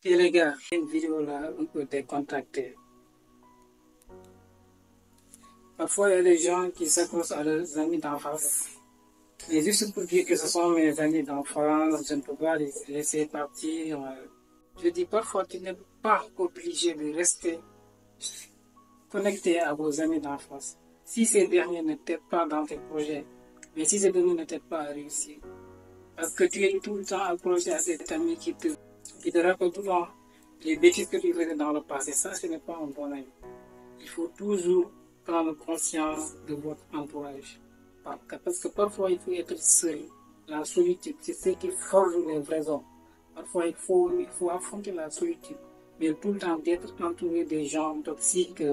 Et les gars, une vidéo là un peu décontractée. Parfois, il y a des gens qui s'accrochent à leurs amis d'enfance. Mais juste pour dire que ce sont mes amis d'enfance, je ne peux pas les laisser partir. Je dis parfois, tu n'es pas obligé de rester connecté à vos amis d'enfance. Si ces derniers ne t'aident pas dans tes projets, mais si ces derniers ne t'aident pas à réussir, parce que tu es tout le temps accroché à cet ami qui te rappelle tout le temps les bêtises que tu faisais dans le passé. Ça, ce n'est pas un bon ami. Il faut toujours prendre conscience de votre entourage. Parce que parfois, il faut être seul. La solitude, c'est ce qui forge les vrais hommes. Parfois, il faut affronter la solitude. Mais tout le temps d'être entouré des gens toxiques,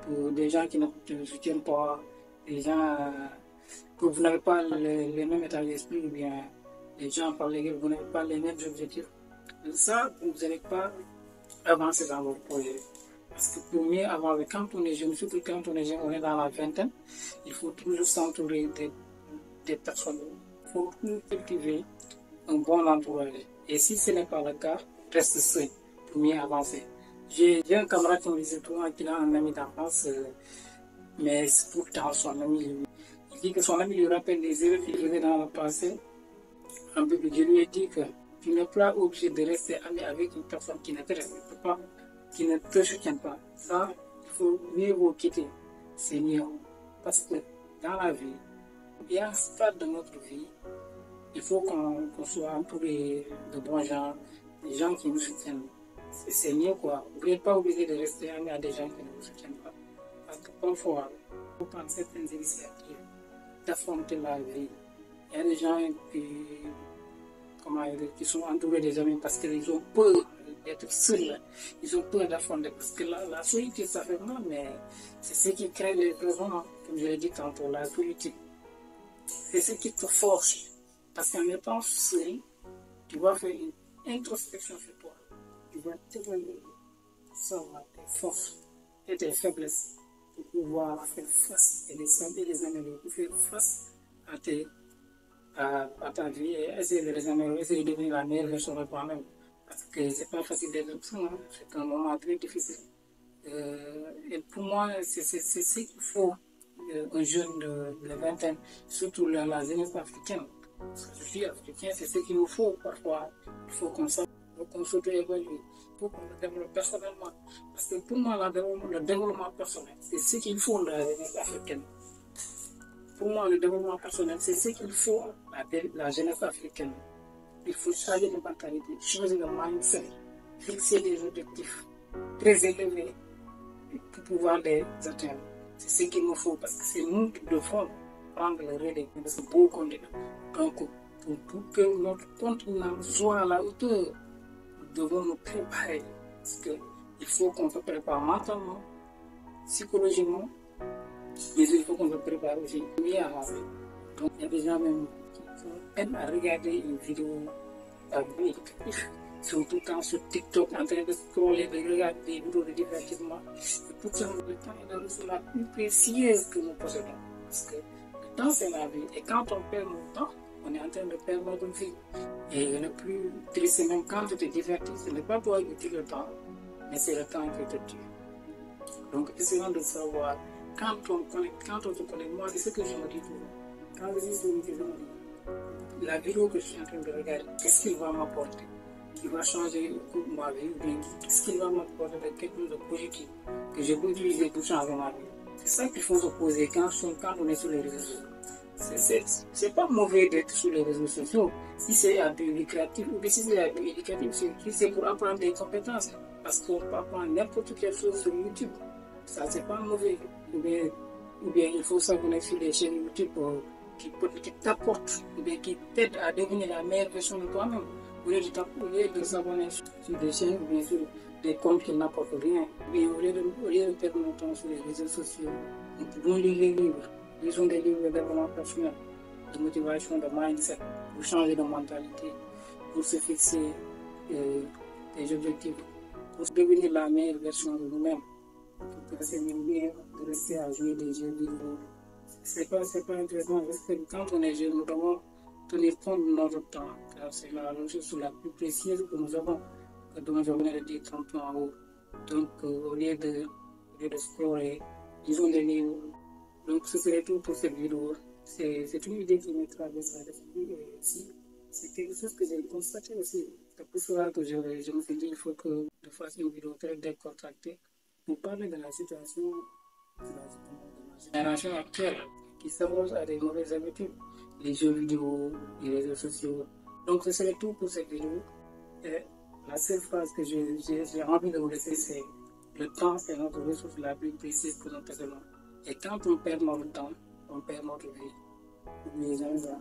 des gens qui ne te soutiennent pas, des gens que vous n'avez pas les mêmes états d'esprit, ou bien des gens par lesquels vous n'avez pas les mêmes objectifs. Ça, vous n'allez pas avancer dans vos projets. Parce que pour mieux avancer, quand on est jeune, surtout quand on est jeune, on est dans la vingtaine, il faut toujours s'entourer des personnes. Il faut toujours cultiver un bon entourage. Et si ce n'est pas le cas, reste seul pour mieux avancer. J'ai un camarade qui me disait souvent qu'il a un ami d'enfance, mais pourtant son ami, il dit que son ami lui rappelle les erreurs qu'il faisait dans le passé. En plus, je lui ai dit que tu n'es pas obligé de rester ami avec une personne qui ne te respecte pas, qui ne te soutient pas. Ça, il faut mieux vous quitter. C'est mieux. Parce que dans la vie, il y a un stade de notre vie, il faut qu'on soit entouré de bons gens, des gens qui nous soutiennent. C'est mieux quoi. Vous n'êtes pas obligé de rester ami à des gens qui ne vous soutiennent pas. Parce que parfois, il faut prendre certaines initiatives d'affronter la vie. Il y a des gens qui sont entourés des amis parce qu'ils ont peur d'être seuls. Ils ont peur d'affronter. Parce que la solitude, ça fait mal, mais c'est ce qui crée les raisons, comme je l'ai dit tantôt, la solitude. C'est ce qui te force. Parce qu'en étant seul, tu vas faire une introspection sur toi. Tu vas savoir tes forces et tes faiblesses pour pouvoir faire face et les améliorer, pour faire face à ta vie et essayer de les améliorer, essayer de devenir la meilleure version de toi-même. Parce que c'est pas facile d'être seul, hein. C'est un moment très difficile. Et pour moi, c'est ce qu'il faut un jeune de vingtaine, surtout la jeunesse africaine. Parce que je suis africain, c'est ce qu'il nous faut parfois. Il faut qu'on s'auto-évalue, il faut qu'on se développe personnellement. Parce que pour moi, le développement personnel, c'est ce qu'il faut dans la jeunesse africaine. Pour moi, le développement personnel, c'est ce qu'il faut la jeunesse africaine. Il faut changer de mentalité, changer de mindset, fixer des objectifs très élevés pour pouvoir les atteindre. C'est ce qu'il nous faut parce que c'est nous qui devons prendre le relais de ce beau continent. Donc, pour que notre continent soit à la hauteur, nous devons nous préparer. Parce qu'il faut qu'on se prépare mentalement, psychologiquement, mais il faut qu'on se prépare aussi mieux à avancer. Donc, il y a des gens même qui aiment à regarder une vidéo à but. Ils sont tout le temps sur TikTok en train de scroller, de regarder des vidéos de divertissement. Et pourtant, le temps est la ressource la plus précieuse que nous possédons. Parce que le temps, c'est la vie. Et quand on perd notre temps, on est en train de perdre notre vie. Et le plus triste, c'est même quand tu te divertis, ce n'est pas toi qui tue le temps, mais c'est le temps qui te tue. Donc, essayons de savoir, quand on se connecte, moi, c'est ce que je me dis toujours. Quand je suis sur une vidéo, la vidéo que je suis en train de regarder, qu'est-ce qu'il va m'apporter? Qui va changer ma vie, ou bien qu'est-ce qu'il va m'apporter de quelque chose de positif que je peux utiliser pour changer ma vie? C'est ça qu'il faut se poser quand on est sur les réseaux sociaux. C'est pas mauvais d'être sur les réseaux sociaux si c'est à but lucratif, ou bien si c'est à but éducatif, si c'est pour apprendre des compétences. Parce qu'on peut apprendre n'importe quelle chose sur YouTube. Ça, c'est pas mauvais. Ou bien il faut s'abonner sur les chaînes YouTube qui t'apportent, ou bien qui t'aident à devenir la meilleure version de toi-même. Au lieu de s'abonner sur des chaînes, ou bien sur des comptes qui n'apportent rien. Ou bien au lieu de perdre mon temps sur les réseaux sociaux, nous pouvons lire les livres. Lisons des livres de développement personnel, de motivation, de mindset, pour changer de mentalité, pour se fixer des objectifs, pour devenir la meilleure version de nous-mêmes. Pour rester bien, de rester à jouer des jeux vidéo. C'est pas intéressant parce que quand on est jeune, nous devons tenir compte de notre temps, car c'est la ressource la plus précieuse que nous avons. dont je venais de dire tantôt en haut. Donc, au lieu de scroller, disons des livres. Donc, ce serait tout pour cette vidéo. C'est une idée qui me traverse l'esprit et aussi, c'est quelque chose que j'ai constaté aussi. C'est pour cela que je me suis dit qu'il faut que je fasse une vidéo très décontractée pour parler de la situation de la génération actuelle qui s'arrose à des mauvaises habitudes, les jeux vidéo, les réseaux sociaux. Donc, ce serait tout pour cette vidéo. Et la seule phrase que j'ai envie de vous laisser, c'est le temps est notre ressource la plus précieuse que nous possédons. Et quand on perd notre temps, on perd notre vie. N'oubliez jamais ça.